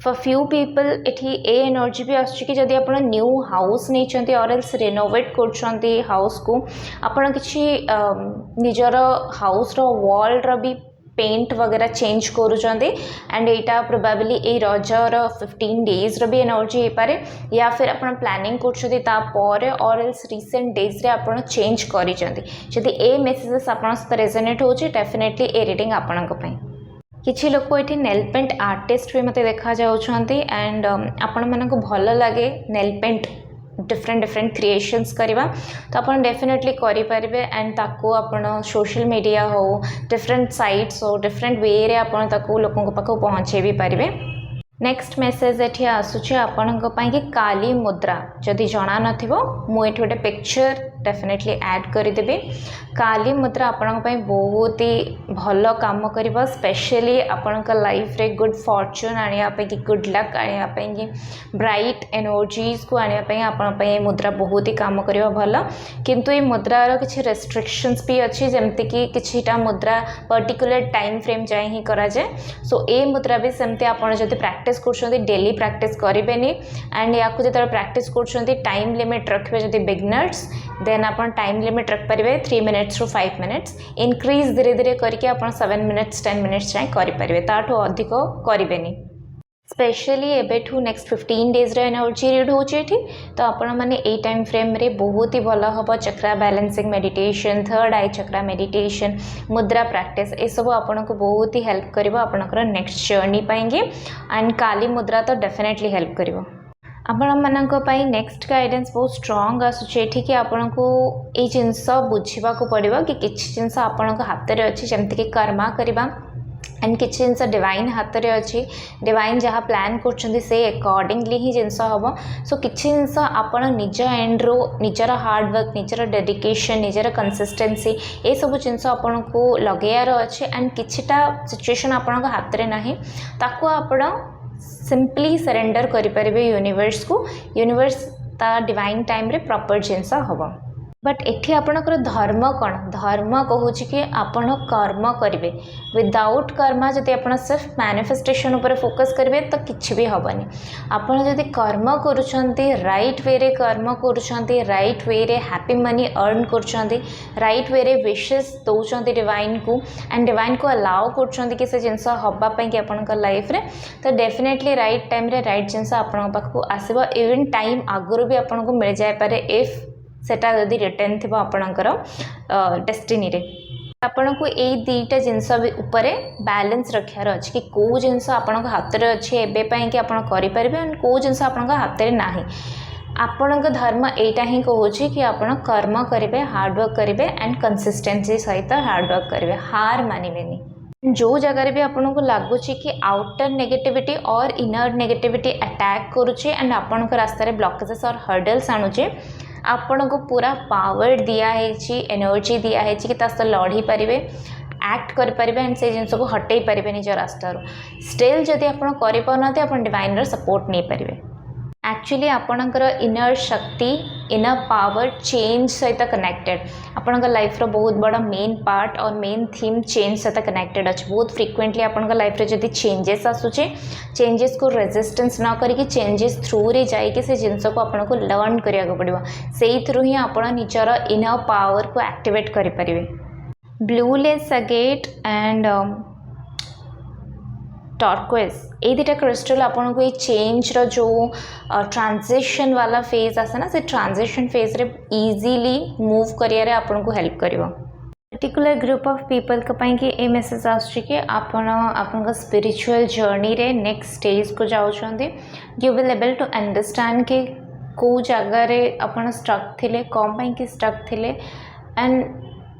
for few people एठी ए एनर्जी भी आछी कि जदि आपण न्यू हाउस नै चंती और एल्स रिनोवेट करछंती हाउस को आपण किछि निजर हाउस रो वॉल रो भी पेंट वगैरह change करूचंती and Etah probably A Roger 15 days रो भी एनर्जी हे पारे या फिर आपण प्लानिंग करछंती ता परे और एल्स रिसेंट डेज रे आपण चेंज करिचंती। जदि ए मेसेजेस आपण सहित रेजोनेट होची डेफिनेटली ए रीडिंग आपणक पई। किछि लोक एठी नेल पेंट आर्टिस्ट भी मते देखा जाउछंती एंड आपण मानको भल लागे nail paint different different creations करवा तो आप डेफिनेटली करें एंड ताको आपण सोशल मीडिया हो डिफरेंट साइट्स हो डिफरेंट वे रे आपण ताको लोकन पाखो पहुँचे भी पारे। नेक्स्ट मैसेज एठी आसुचे आपण कि काली मुद्रा जदि जना नथिबो मु एठी गोटे पिक्चर डेफिनेटली ऐड करदेवी। काली मुद्रा आपण बहुत ही भल काम कर स्पेशली आपण लाइफ रे गुड फॉर्चून आने कि गुड लक आने कि ब्राइट एनर्जीज को आने आपण मुद्रा बहुत ही काम कर भल किंतु ये मुद्रार किसी रेस्ट्रिक्शंस भी अच्छी जमती कि किछिटा मुद्रा पर्टिकुलर टाइम फ्रेम जाए ही करा जाए। सो ए मुद्रा भी सेमती आपण जदि प्रैक्टिस कर डेली प्रैक्टिस करेंगे एंड या जो प्रैक्टिस कर टाइम लिमिट रखिए जदि बिगनर्स देन अपन टाइम लिमिट रख पारे 3 मिनट्स रू 5 मिनट्स इनक्रीज धीरे धीरे करके अपन 7 मिनट्स 10 मिनट्स जाए करेंगे ताठू अधिक करेंगे। स्पेशली एबेठू नेक्स्ट 15 डेज रे एनर्जी रीड होची तो आपण माने ए टाइम फ्रेम रे बहुत ही भल हम चक्रा बैलेंसिंग मेडिटेशन थर्ड आई चक्रा मेडिटेशन मुद्रा प्रैक्टिस ये सब आपन को बहुत ही हेल्प करिवो आपनकर नेक्स्ट जर्नी पाएंगे एंड काली मुद्रा तो डेफिनेटली हेल्प करिवो। आपण नेक्स्ट गाइडेंस बहुत स्ट्रांग आसूची कि आपन को ये जिनस बुझा पड़ो कि किसी जिनस आपण हाथ में अच्छी जमती कि कर्मा करवा एंड किसी जिनस डिवाइन हाथ में अच्छी डिवाइन जहाँ प्लान कर अकॉर्डिंगली ही जिनस हम सो किसी जिनस आपण निज एंड्रु निजर हार्डवर्क निजर डेडिकेशन निजर कंसिस्टेंसी ये सब जिनस आपन को लगेयार अच्छे एंड किछिटा सिचुएशन आपण हाथ में ना ताको आपण सिंपली सरेंडर करें यूनिवर्स को यूनिवर्स ता डिवाइन टाइम रे प्रॉपर जिनस हम बट एठी आपणकर धर्म कौन धर्म कहूँ कि आपण कर्म करेंगे विदाउट कर्म जदि आप सिर्फ मैनिफेस्टेशन उपर फोकस करेंगे तो किसी भी हेनी आपड़ जदि कर्म करुँच राइट वे रे कर्म करुँच राइट वे रे हैप्पी मनी अर्न कर राइट वे रे विशेस दौरान डिवाइन को एंड डिवाइन को अलाउ कर से जिनस हाँपाई कि आप लाइफ रे तो डेफिनेटली राइट टाइम रे राइट जिनस आपण पाखक आसब इवन टाइम आगुरी भी आपन को मिल जाए इफ सेटा जदि रिटर्न थी आपणकर डेस्टिनी रे आपन को यही दुईटा जिनस उपरे बैलेंस रखार अच्छे कि कौ जिनस आपण हाथ में अच्छे एवं कि आप करें कौ जिनस आपण हाथ में ना आपण धर्म एटा ही कहूँ कि आपण कर्म करेंगे हार्डवर्क करेंगे एंड कंसिस्टेंसी सहित हार्डवर्क करेंगे हार मानवेनी जो जगह भी आपन को लगुच कि आउटर नेगेटिविटी और इनर नेगेटिविटी अटैक करुचे एंड आपण रास्तार ब्लॉकेजेस और हर्डल्स आणुचे आपण को पूरा पावर दिखाई एनर्जी दिखाई कि लड़ी पारे एक्ट करें एंड से जिनस को हटई पारे निज रास्तार स्टिल जदि आप कर डिवाइन सपोर्ट नहीं पारे एक्चुअली आपणकर इनर शक्ति इनर पावर चेंज सहित कनेक्टेड आपण लाइफ रो बहुत बड़ा मेन पार्ट और मेन थीम चेंज सहित कनेक्टेड अच्छे बहुत फ्रिक्वेंटली आपण लाइफ रे जदि चेंजेस आसुचे चेंजेस को रेजिस्टेंस न करिक चेंजेस थ्रू रे जाइए से जिनस को आपन को लर्न करिया पड़ो से थ्रू ही आपण निजर इनर पावर को एक्टिवेट करि परिबे blue lace agate and turquoise ये दुटा क्रिस्टल आपन को ये चेंज रो जो ट्रांजिशन वाला फेज आसे ना से ट्रांजिशन फेज रे इजीली मूव करिया आपन को हेल्प करिवो पर्टिकुलर ग्रुप ऑफ पीपल के ए मेसेज आछी कि आपन स्पिरिचुअल जर्नी रे नेक्स्ट स्टेज को जाउछंदी you will able to understand कि को जगह रे आपन स्टक थिले कम पई कि स्टक थिले एंड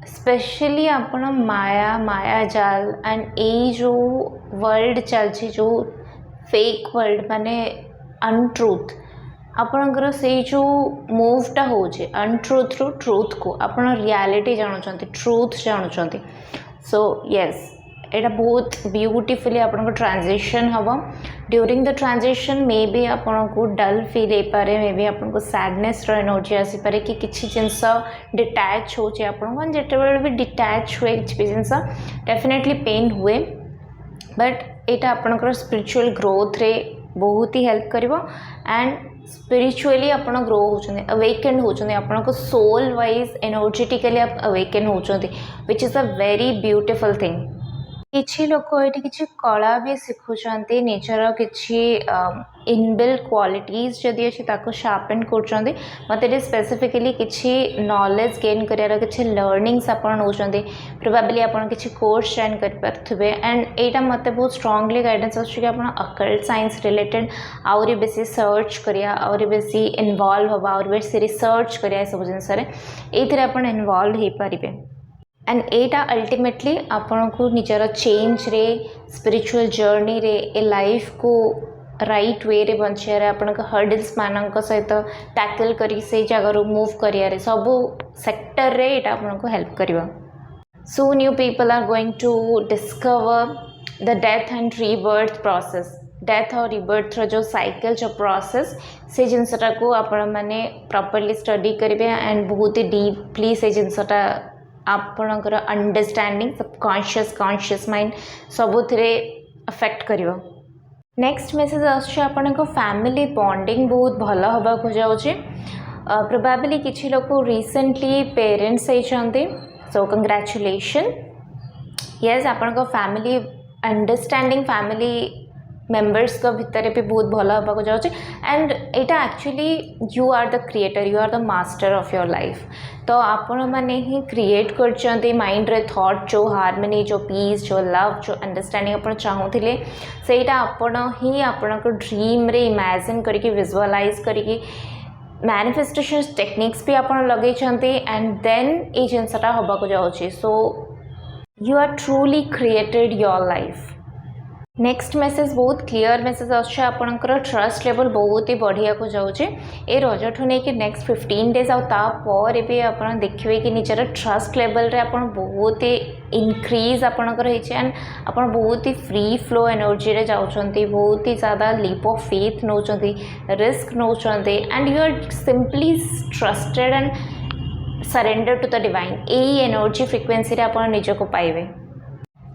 स्पेशली आपण माया जाल एंड ये जो वर्ल्ड चलछि जो फेक वर्ल्ड माने अनट्रूथ आपणकर से जो मूवटा होचे अनट्रूथ रु ट्रूथ को आपण रियलिटी जानुचंती ट्रूथ जानुचंती सो यस एटा बहुत ब्यूटीफुली आपन ट्रांजिशन हम during the transition may be आपन को डल फील हो पारे मे बी आपन को सैडनेस रो एनर्जी आसी पारे कि किछि जिंस डिटैच होचे आपन जेतेबेले भी डिटैच हुए किछि जिंस डेफिनेटली पेन हुए बट एटा आपन स्पिरिचुअल ग्रोथ रे बहुत ही हेल्प करिवो एंड स्पिरिचुअली आपन ग्रो होचंदी अवेकन होचंदी आपन को सोल वाइज एनर्जेटिकली आप अवेकन होचंदी which is a very beautiful thing किछि लोक ये किछि कला भी शिखुचंती निजर किछि इनबिल्ट क्वालिटीज जदि अच्छी ताको शार्पेन करचंती मते स्पेसिफिकली किछि नॉलेज गेन करियार किछि लर्निंग्स आपण नउचंती प्रोबेबली आपण किछि कोर्स जॉइन कर परथबे एंड एटा मते बहुत स्ट्रांगली गाइडेंस आछी कि आपण अकल्ट साइंस रिलेटेड आउरी बेसी सर्च करिया आउरी बेसी इन्वॉल्व होबा आउरी बेसी रिसर्च करिया सब जिंस रे एथिरे आपण इन्वॉल्व हे परिबे एंड एटा अल्टीमेटली आपन को निजर चेंज रे स्पिरिचुअल जर्नी रे ए लाइफ को राइट वे रे बंचिया रे आपन को हर्डल्स मानक सहित टैकल करी से जगह मूव करिया रे सब सेक्टर रे एटा आपन को हेल्प करिवो soon you people are going to discover the death and rebirth process death और रिबर्थ जो साइकिल जो प्रोसेस से जिनसटा को आपण माने प्रॉपर्ली स्टडी करिवे एंड बहुत ही डीपली से जिनसटा आपणकर अंडरस्टैंडिंग सबकॉन्शियस कॉन्शियस माइंड सबुथिरे अफेक्ट करिवो नेक्स्ट मेसेज आछे आपण को फैमिली बॉन्डिंग बहुत भल होबा को जाउची प्रोबेबली किछि लोक रिसेंटली पेरेंट्स होइछंती सो कंग्रेचुलेशन यस आपण को फैमिली अंडरस्टैंडिंग फैमिली मेंबर्स को भितर भी बहुत भल हाँको जाऊँचे एंड यहाँ actually you are the creator you are the master of your life तो आपण मैंने ही क्रिएट कर माइंड रे थॉट जो हार्मनी जो पीस जो लव जो अंडरस्टैंडिंग आप चाहूले सेटा आपण ही आपण ड्रीम रे इमेजिन करके विजुअलाइज करके मैनिफेस्टेशन टेक्निक्स भी आप लगे एंड देन ये जिनसा हाँको जाऊँगी so you are truly created your life next message बहुत क्लियर मेसेज आपणकर ट्रस्ट लेवल बहुत ही बढ़िया को जाऊँचे ए रजठू नहीं कि नेक्स्ट 15 डेज आपर भी आप देखिए कि निजर ट्रस्ट लेवल रे आप बहुत ही इनक्रीज आपणकर एंड आप बहुत ही फ्री फ्लो एनर्जी रे जाउछंती बहुत ही ज़्यादा leap of faith now risk now and you are simply trusted and surrender to the divine यही एनर्जी फ्रिक्वेन्सी रे आप निजको पाइबे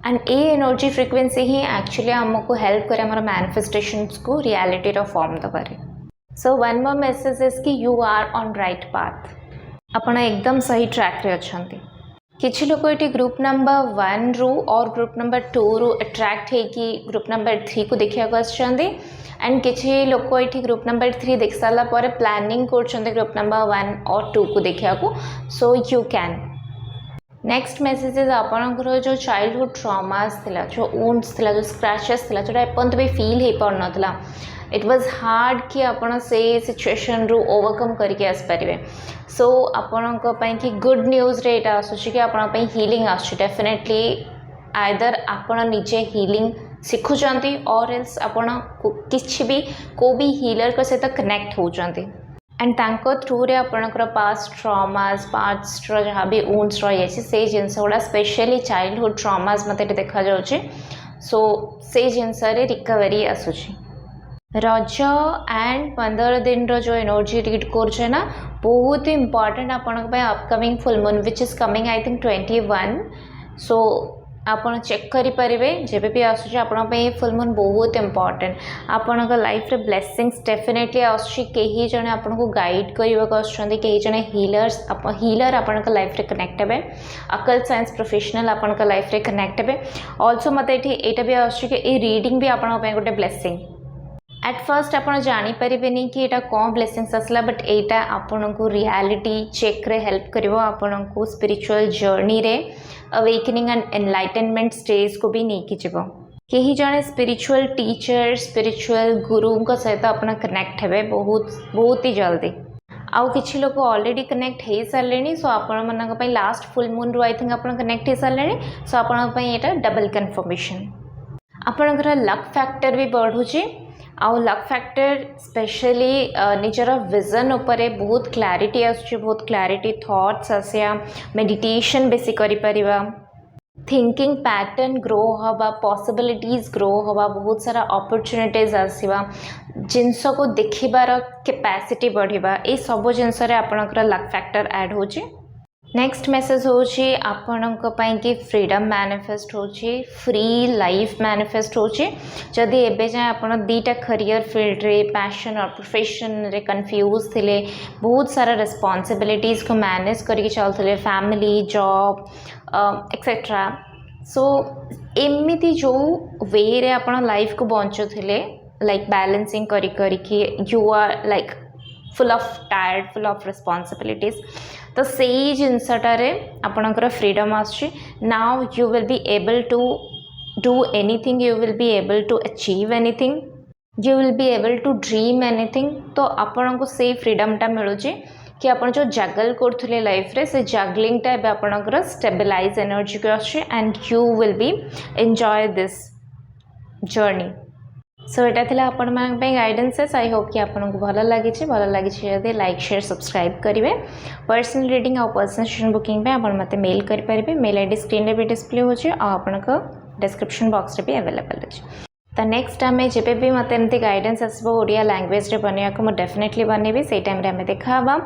एंड ये एनर्जी फ्रिक्वेन्सी ही एक्चुअली आमको हेल्प करे हमारा मैनिफेस्टेशंस को रियलिटी रो फॉर्म दबारे so one more message is कि you are on right path आपण एकदम सही ट्रैक रे अछंती किछि लोक ये ग्रुप नंबर 1 रु और ग्रुप नंबर 2 रु अट्रैक्ट है कि ग्रुप नंबर 3 को देखिया आछंती एंड किछि लोक ये ग्रुप नंबर 3 देख साला पर प्लानिंग करछंती ग्रुप नंबर 1 और 2 को देखिया को so you can next messages आपणकर जो चाइल्डहुड ट्रॉमास थिला जो वुंड्स थिला जो स्क्रैचेस थिला जोटा एपंत भी फील हो पार नथिला इट वाज हार्ड कि आपण से सिचुएशन रु ओवरकम करके आस परिवे सो आपणक पई कि गुड न्यूज रे एटा आसुची कि आपण पई हीलिंग आसुची डेफिनेटली आइदर आपण निजे हीलिंग सिखुचंती और एल्स आपण किछि भी को भी हीलर को सहित कनेक्ट होचंती एंड तांको थ्रू रे आपणकर पास्ट ट्रॉमास पास्ट जहाँ भी वुंड्स रही से जिनस गुड़ा स्पेशली चाइल्डहुड ट्रॉमास मत देखा जाउछि सो से जिनस रिकवरी आसुछि रज एंड 15 दिन रो जो एनर्जी रीड कर ना बहुत ही इंपॉर्टेंट आपण upcoming full moon which is coming I think 21 सो आपण चेक करें जब भी आसूँ आपण फुल मून बहुत इंपॉर्टेंट आपण लाइफ रे ब्लेसिंग्स डेफिनेटली आसुची जने आपण को गाइड करने कई जने हीलर आपण लाइफ रे कनेक्ट हे अकल्ट साइंस प्रोफेशनल आपण लाइफ रे कनेक्ट हे ऑल्सो मत ये भी आसूँ कि रीडिंग भी आपण गोटे ब्लेसिंग एट फर्स्ट आप जानीपर कि यहाँ कौन ब्लेसिंग्स आसला बट यहाँ आपन को रियलिटी चेक रे हेल्प करिवो आपन को स्पिरिचुअल जर्नी रे अवेकनिंग एंड एनलाइटनमेंट स्टेज को भी नहीं जीव कहीं जड़े स्पिरिचुअल टीचर स्पिरिचुअल गुरु सहित आप कनेक्ट हे बहुत ही जल्दी आउ किछि लोग ऑलरेडी कनेक्ट हो सारे सो आपण मन लास्ट फुल मून रु आई थिंक आप कनेक्ट हो सारे सो आपण यहाँ डबल कन्फर्मेशन आपणकर लक फैक्टर भी बढ़ुची आउ लक फैक्टर स्पेशली निजर विजन उपरे बहुत क्लैरिटी आसुची बहुत क्लैरिटी थॉट्स आसिया मेडिटेशन बेसी करि परिबा थिंकिंग पैटर्न ग्रो हवा पॉसिबिलिटीज ग्रो हवा बहुत सारा अपॉर्चुनिटीज आसीबा जिनस को देखिबार कैपेसिटी बढ़िबा ए सब जिनस रे आपनकर लक फैक्टर ऐड होची नेक्स्ट मेसेज होची आपनक पई कि फ्रीडम मैनिफेस्ट होची फ्री लाइफ मैनिफेस्ट होची जदि एबे जाय आपण दीटा करियर फील्ड रे पैशन और प्रोफेशन रे कंफ्यूज थिले बहुत सारा रिस्पांसिबिलिटीज को मैनेज करके चलथिले फैमिली जॉब एक्सेट्रा सो एमिति जो वे रे आपण लाइफ को बंचुथिले लाइक बैलेंसिंग करी you are like full of tired full of responsibilities तो से जिनसटारे आपणकर फ्रीडम आसुची now you will be able to do anything you will be able to achieve anything you will be able to dream anything तो आपण को से फ्रीडमटा मिलूची कि आप जो जगल करथुले लाइफ रे से जगलिंगटा एबे आपणकर स्टेबलाइज एनर्जी को आसुची and you will B enjoy this journey so यहाँ थी आपण गाइडेंसेस आई होप कि आपको भल लगी जब लाइक शेयर सब्सक्राइब करेंगे पर्सनल रीडिंग और पर्सनल सेशन बुकिंग आप मत मेल करेंगे मेल आईडी स्क्रीन रे भी डिस्प्ले हो डिस्क्रिप्शन बॉक्स रे भी अवेलेबल अच्छे तो नेक्स्ट आम जब भी मत एमती गाइडेंस आसो ओडिया लैंग्वेज रे बनवा को मुझे डेफिनेटली बनैबी से टाइम आम देखा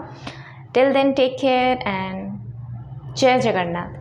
till then take care and जय जगन्नाथ।